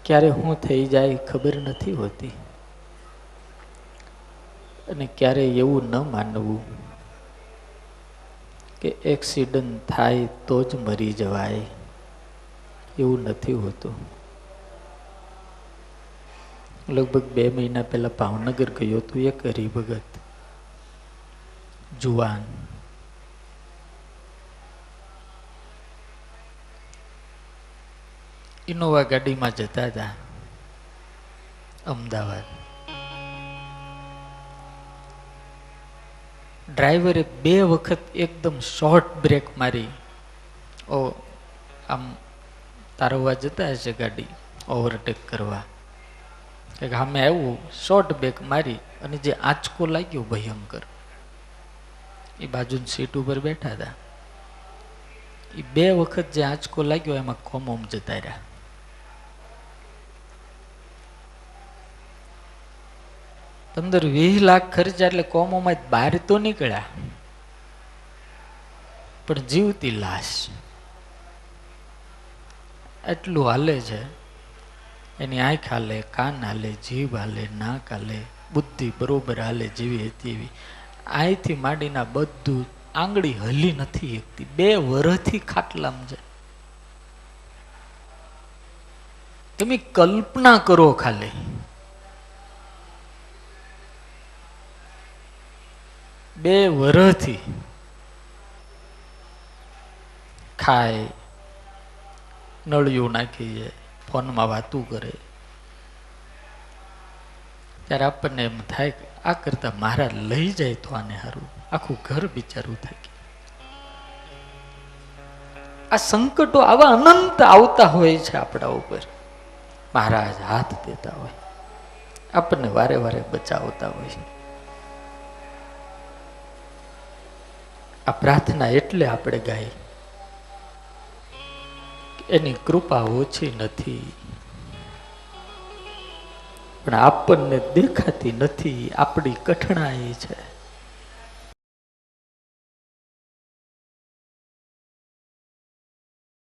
ક્યારે શું થઈ જાય ખબર નથી હોતી, અને ક્યારે એવું ન માનવું કે એક્સિડન્ટ થાય તો જ મરી જવાય, એવું નથી હોતું. લગભગ 2 મહિના પહેલા ભાવનગર ગયો હતો એક હરિભગત જુવાન. ઇનોવા ગાડીમાં જતા હતા અમદાવાદ. ડ્રાઈવરે 2 વખત એકદમ શોર્ટ બ્રેક મારી. આમ તારવવા જતા હશે ગાડી ઓવરટેક કરવા, કે સામે આવ્યું, શોર્ટ બ્રેક મારી અને જે આંચકો લાગ્યો ભયંકર, એ બાજુની સીટ ઉપર બેઠા હતા, એ 2 વખત જે આંચકો લાગ્યો એમાં કોમોમ જતા રહ્યા. 15-20 લાખ ખર્ચા એટલે કોમોમાં બહાર તો નીકળ્યા, પણ જીવતી લાશ. એટલું હાલે છે. એની આંખ હાલે, કાન હાલે, જીભ હાલે, નાક હાલે, બુદ્ધિ બરોબર હાલે જેવી હતી એવી. અહીંથી માંડીના બધું, આંગળી હલી નથી એકતી. 2 વર્ષથી ખાટલામાં છે. તમે કલ્પના કરો ખાલી, બે વર્ષથી ખાય, નળિયું નાખી, ફોનમાં વાતું કરે. ત્યારે આપણને એમ થાય કે આ કરતા મારા લઈ જાય તો આને સારું. આખું ઘર બિચારું થાય. આ સંકટો આવા અનંત આવતા હોય છે આપણા ઉપર. મહારાજ હાથ દેતા હોય, આપણને વારે વારે બચાવતા હોય છે. આ પ્રાર્થના એટલે આપણે ગાઈ, એની કૃપા ઓછી નથી, પણ આપણને દેખાતી નથી, આપણી કઠણાઈ છે.